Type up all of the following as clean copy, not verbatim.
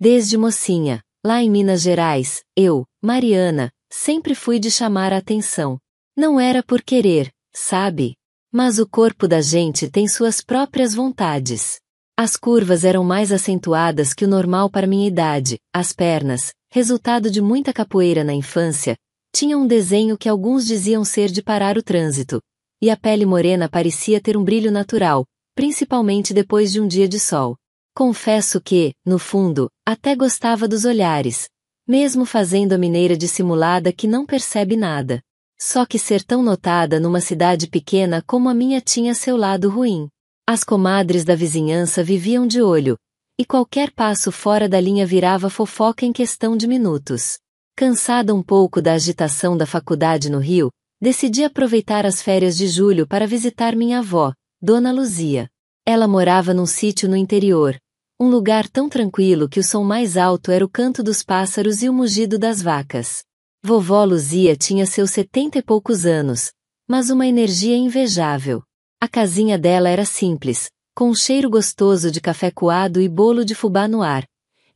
Desde mocinha, lá em Minas Gerais, eu, Mariana, sempre fui de chamar a atenção. Não era por querer, sabe? Mas o corpo da gente tem suas próprias vontades. As curvas eram mais acentuadas que o normal para minha idade, as pernas, resultado de muita capoeira na infância, tinham um desenho que alguns diziam ser de parar o trânsito, e a pele morena parecia ter um brilho natural, principalmente depois de um dia de sol. Confesso que, no fundo, até gostava dos olhares, mesmo fazendo a mineira dissimulada que não percebe nada. Só que ser tão notada numa cidade pequena como a minha tinha seu lado ruim. As comadres da vizinhança viviam de olho, e qualquer passo fora da linha virava fofoca em questão de minutos. Cansada um pouco da agitação da faculdade no Rio, decidi aproveitar as férias de julho para visitar minha avó, Dona Luzia. Ela morava num sítio no interior, um lugar tão tranquilo que o som mais alto era o canto dos pássaros e o mugido das vacas. Vovó Luzia tinha seus 70 e poucos anos, mas uma energia invejável. A casinha dela era simples, com um cheiro gostoso de café coado e bolo de fubá no ar,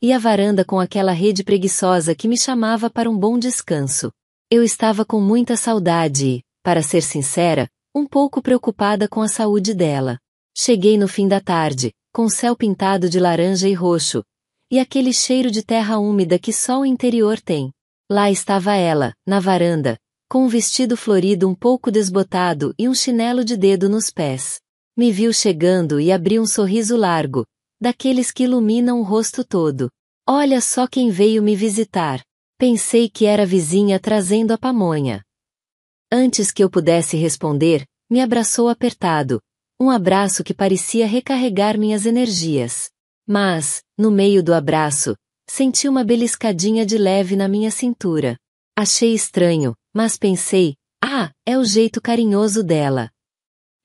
e a varanda com aquela rede preguiçosa que me chamava para um bom descanso. Eu estava com muita saudade e, para ser sincera, um pouco preocupada com a saúde dela. Cheguei no fim da tarde, com o céu pintado de laranja e roxo, e aquele cheiro de terra úmida que só o interior tem. Lá estava ela, na varanda, com um vestido florido um pouco desbotado e um chinelo de dedo nos pés. Me viu chegando e abriu um sorriso largo, daqueles que iluminam o rosto todo. Olha só quem veio me visitar. Pensei que era a vizinha trazendo a pamonha. Antes que eu pudesse responder, me abraçou apertado, um abraço que parecia recarregar minhas energias. Mas, no meio do abraço, senti uma beliscadinha de leve na minha cintura. Achei estranho, mas pensei, é o jeito carinhoso dela.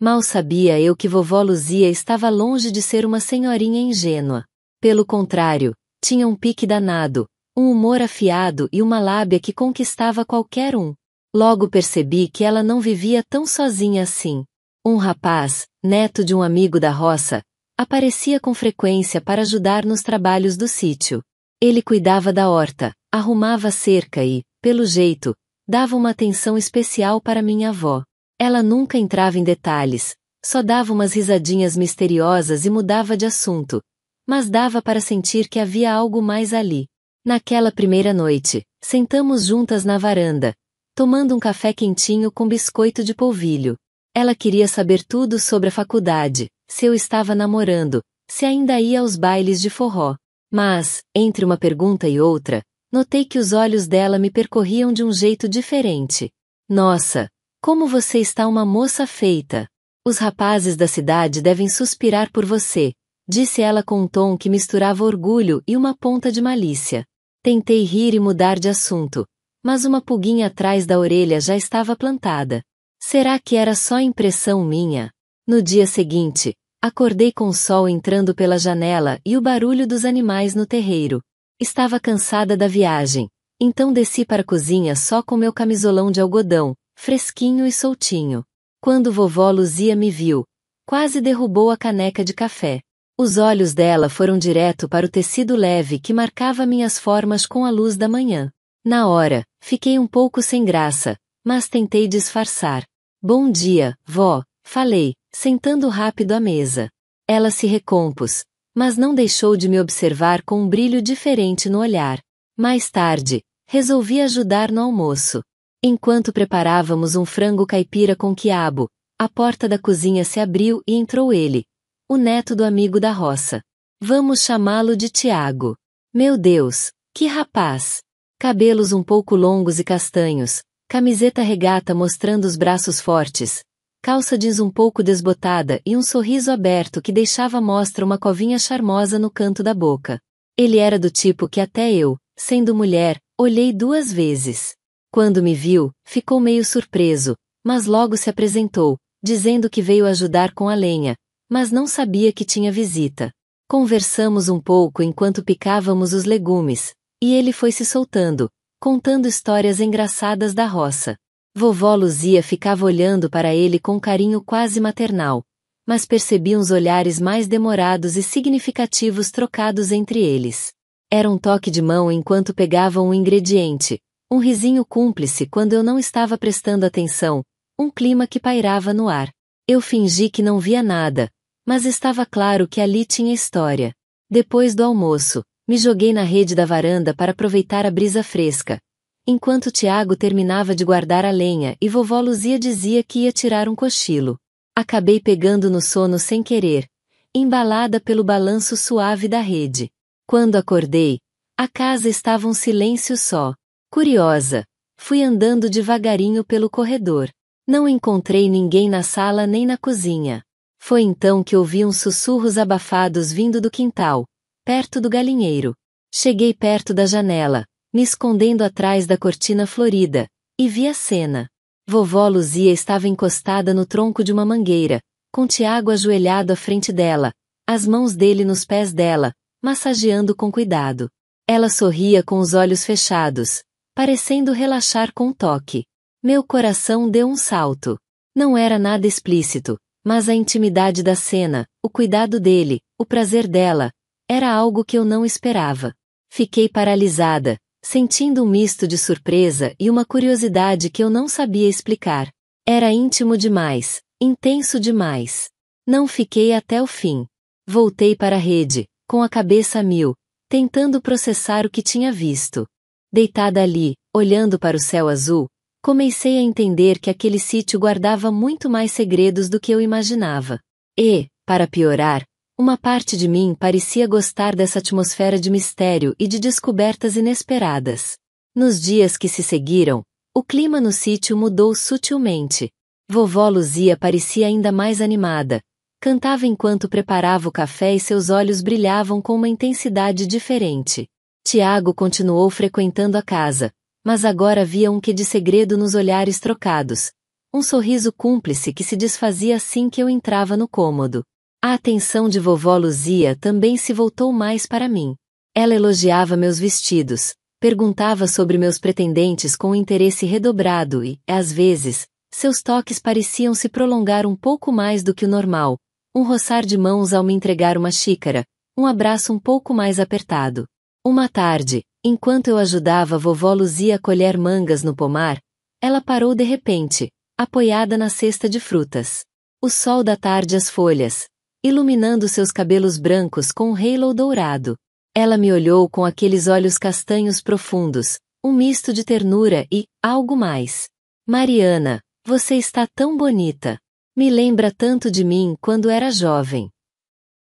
Mal sabia eu que vovó Luzia estava longe de ser uma senhorinha ingênua. Pelo contrário, tinha um pique danado, um humor afiado e uma lábia que conquistava qualquer um. Logo percebi que ela não vivia tão sozinha assim. Um rapaz, neto de um amigo da roça, aparecia com frequência para ajudar nos trabalhos do sítio. Ele cuidava da horta, arrumava a cerca e, pelo jeito, dava uma atenção especial para minha avó. Ela nunca entrava em detalhes, só dava umas risadinhas misteriosas e mudava de assunto, mas dava para sentir que havia algo mais ali. Naquela primeira noite, sentamos juntas na varanda, tomando um café quentinho com biscoito de polvilho. Ela queria saber tudo sobre a faculdade, se eu estava namorando, se ainda ia aos bailes de forró. Mas, entre uma pergunta e outra, notei que os olhos dela me percorriam de um jeito diferente. Nossa, como você está uma moça feita! Os rapazes da cidade devem suspirar por você, disse ela com um tom que misturava orgulho e uma ponta de malícia. Tentei rir e mudar de assunto, mas uma pulguinha atrás da orelha já estava plantada. Será que era só impressão minha? No dia seguinte, acordei com o sol entrando pela janela e o barulho dos animais no terreiro. Estava cansada da viagem, então desci para a cozinha só com meu camisolão de algodão, fresquinho e soltinho. Quando vovó Luzia me viu, quase derrubou a caneca de café. Os olhos dela foram direto para o tecido leve que marcava minhas formas com a luz da manhã. Na hora, fiquei um pouco sem graça, mas tentei disfarçar. Bom dia, vó, falei, sentando rápido à mesa. Ela se recompôs, mas não deixou de me observar com um brilho diferente no olhar. Mais tarde, resolvi ajudar no almoço. Enquanto preparávamos um frango caipira com quiabo, a porta da cozinha se abriu e entrou ele, o neto do amigo da roça. Vamos chamá-lo de Tiago. Meu Deus, que rapaz! Cabelos um pouco longos e castanhos, camiseta regata mostrando os braços fortes, calça jeans um pouco desbotada e um sorriso aberto que deixava à mostra uma covinha charmosa no canto da boca. Ele era do tipo que até eu, sendo mulher, olhei 2 vezes. Quando me viu, ficou meio surpreso, mas logo se apresentou, dizendo que veio ajudar com a lenha, mas não sabia que tinha visita. Conversamos um pouco enquanto picávamos os legumes, e ele foi se soltando, contando histórias engraçadas da roça. Vovó Luzia ficava olhando para ele com carinho quase maternal, mas percebi uns olhares mais demorados e significativos trocados entre eles. Era um toque de mão enquanto pegava um ingrediente, um risinho cúmplice quando eu não estava prestando atenção, um clima que pairava no ar. Eu fingi que não via nada, mas estava claro que ali tinha história. Depois do almoço, me joguei na rede da varanda para aproveitar a brisa fresca, enquanto Tiago terminava de guardar a lenha e vovó Luzia dizia que ia tirar um cochilo. Acabei pegando no sono sem querer, embalada pelo balanço suave da rede. Quando acordei, a casa estava um silêncio só. Curiosa, fui andando devagarinho pelo corredor. Não encontrei ninguém na sala nem na cozinha. Foi então que ouvi uns sussurros abafados vindo do quintal, perto do galinheiro. Cheguei perto da janela, me escondendo atrás da cortina florida, e vi a cena. Vovó Luzia estava encostada no tronco de uma mangueira, com Tiago ajoelhado à frente dela, as mãos dele nos pés dela, massageando com cuidado. Ela sorria com os olhos fechados, parecendo relaxar com um toque. Meu coração deu um salto. Não era nada explícito, mas a intimidade da cena, o cuidado dele, o prazer dela, era algo que eu não esperava. Fiquei paralisada, sentindo um misto de surpresa e uma curiosidade que eu não sabia explicar. Era íntimo demais, intenso demais. Não fiquei até o fim. Voltei para a rede, com a cabeça a mil, tentando processar o que tinha visto. Deitada ali, olhando para o céu azul, comecei a entender que aquele sítio guardava muito mais segredos do que eu imaginava. E, para piorar, uma parte de mim parecia gostar dessa atmosfera de mistério e de descobertas inesperadas. Nos dias que se seguiram, o clima no sítio mudou sutilmente. Vovó Luzia parecia ainda mais animada, cantava enquanto preparava o café e seus olhos brilhavam com uma intensidade diferente. Tiago continuou frequentando a casa, mas agora havia um quê de segredo nos olhares trocados, um sorriso cúmplice que se desfazia assim que eu entrava no cômodo. A atenção de vovó Luzia também se voltou mais para mim. Ela elogiava meus vestidos, perguntava sobre meus pretendentes com um interesse redobrado e, às vezes, seus toques pareciam se prolongar um pouco mais do que o normal, um roçar de mãos ao me entregar uma xícara, um abraço um pouco mais apertado. Uma tarde, enquanto eu ajudava a vovó Luzia a colher mangas no pomar, ela parou de repente, apoiada na cesta de frutas. O sol da tarde as folhas, iluminando seus cabelos brancos com um halo dourado. Ela me olhou com aqueles olhos castanhos profundos, um misto de ternura e algo mais. Mariana, você está tão bonita. Me lembra tanto de mim quando era jovem.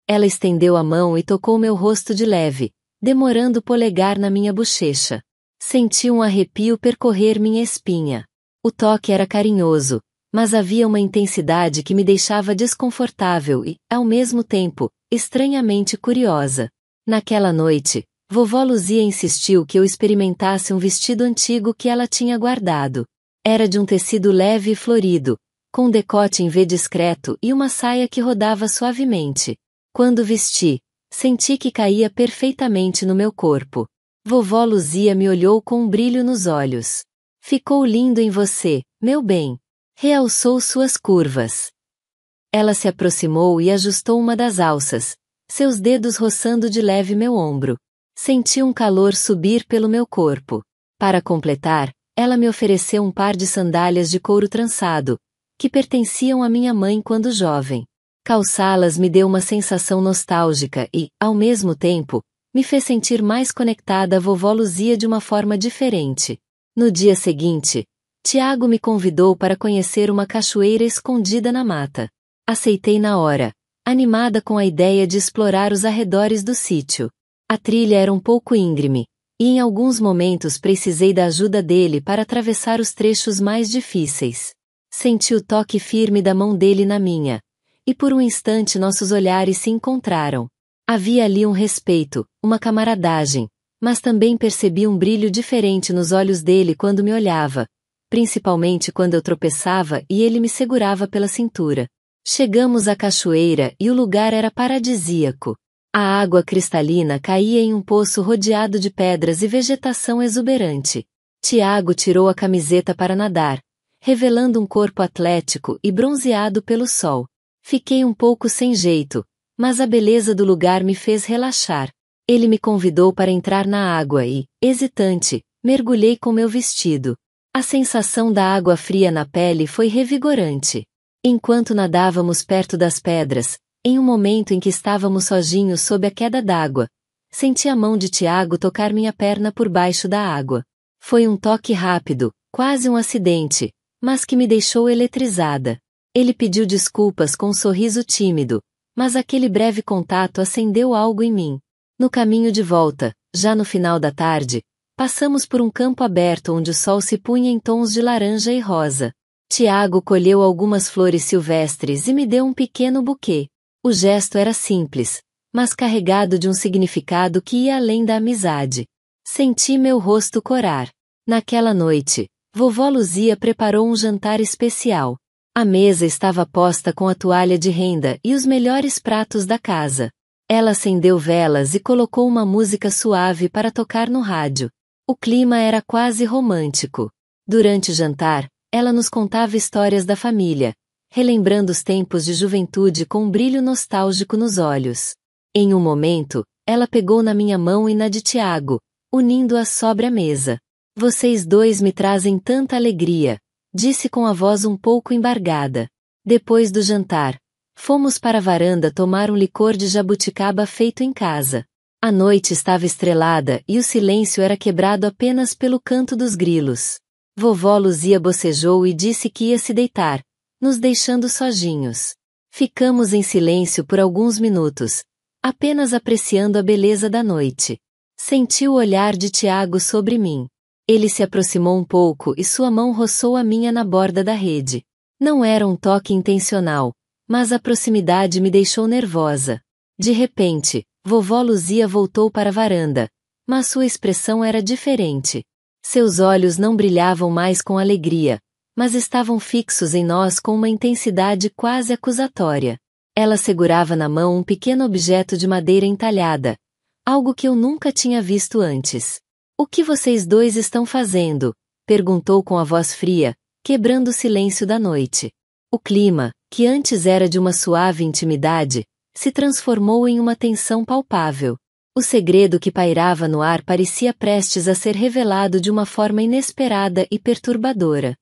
Ela estendeu a mão e tocou meu rosto de leve, demorando o polegar na minha bochecha. Senti um arrepio percorrer minha espinha. O toque era carinhoso, mas havia uma intensidade que me deixava desconfortável e, ao mesmo tempo, estranhamente curiosa. Naquela noite, vovó Luzia insistiu que eu experimentasse um vestido antigo que ela tinha guardado. Era de um tecido leve e florido, com um decote em V discreto e uma saia que rodava suavemente. Quando vesti, senti que caía perfeitamente no meu corpo. Vovó Luzia me olhou com um brilho nos olhos. Ficou lindo em você, meu bem. Realçou suas curvas. Ela se aproximou e ajustou uma das alças, seus dedos roçando de leve meu ombro. Senti um calor subir pelo meu corpo. Para completar, ela me ofereceu um par de sandálias de couro trançado, que pertenciam à minha mãe quando jovem. Calçá-las me deu uma sensação nostálgica e, ao mesmo tempo, me fez sentir mais conectada à vovó Luzia de uma forma diferente. No dia seguinte, Tiago me convidou para conhecer uma cachoeira escondida na mata. Aceitei na hora, animada com a ideia de explorar os arredores do sítio. A trilha era um pouco íngreme, e em alguns momentos precisei da ajuda dele para atravessar os trechos mais difíceis. Senti o toque firme da mão dele na minha, e por um instante nossos olhares se encontraram. Havia ali um respeito, uma camaradagem, mas também percebi um brilho diferente nos olhos dele quando me olhava, principalmente quando eu tropeçava e ele me segurava pela cintura. Chegamos à cachoeira e o lugar era paradisíaco. A água cristalina caía em um poço rodeado de pedras e vegetação exuberante. Tiago tirou a camiseta para nadar, revelando um corpo atlético e bronzeado pelo sol. Fiquei um pouco sem jeito, mas a beleza do lugar me fez relaxar. Ele me convidou para entrar na água e, hesitante, mergulhei com meu vestido. A sensação da água fria na pele foi revigorante. Enquanto nadávamos perto das pedras, em um momento em que estávamos sozinhos sob a queda d'água, senti a mão de Tiago tocar minha perna por baixo da água. Foi um toque rápido, quase um acidente, mas que me deixou eletrizada. Ele pediu desculpas com um sorriso tímido, mas aquele breve contato acendeu algo em mim. No caminho de volta, já no final da tarde, passamos por um campo aberto onde o sol se punha em tons de laranja e rosa. Tiago colheu algumas flores silvestres e me deu um pequeno buquê. O gesto era simples, mas carregado de um significado que ia além da amizade. Senti meu rosto corar. Naquela noite, vovó Luzia preparou um jantar especial. A mesa estava posta com a toalha de renda e os melhores pratos da casa. Ela acendeu velas e colocou uma música suave para tocar no rádio. O clima era quase romântico. Durante o jantar, ela nos contava histórias da família, relembrando os tempos de juventude com um brilho nostálgico nos olhos. Em um momento, ela pegou na minha mão e na de Tiago, unindo-as sobre a mesa. Vocês dois me trazem tanta alegria, disse com a voz um pouco embargada. Depois do jantar, fomos para a varanda tomar um licor de jabuticaba feito em casa. A noite estava estrelada e o silêncio era quebrado apenas pelo canto dos grilos. Vovó Luzia bocejou e disse que ia se deitar, nos deixando sozinhos. Ficamos em silêncio por alguns minutos, apenas apreciando a beleza da noite. Senti o olhar de Tiago sobre mim. Ele se aproximou um pouco e sua mão roçou a minha na borda da rede. Não era um toque intencional, mas a proximidade me deixou nervosa. De repente, vovó Luzia voltou para a varanda, mas sua expressão era diferente. Seus olhos não brilhavam mais com alegria, mas estavam fixos em nós com uma intensidade quase acusatória. Ela segurava na mão um pequeno objeto de madeira entalhada, algo que eu nunca tinha visto antes. "O que vocês dois estão fazendo?", perguntou com a voz fria, quebrando o silêncio da noite. O clima, que antes era de uma suave intimidade, se transformou em uma tensão palpável. O segredo que pairava no ar parecia prestes a ser revelado de uma forma inesperada e perturbadora.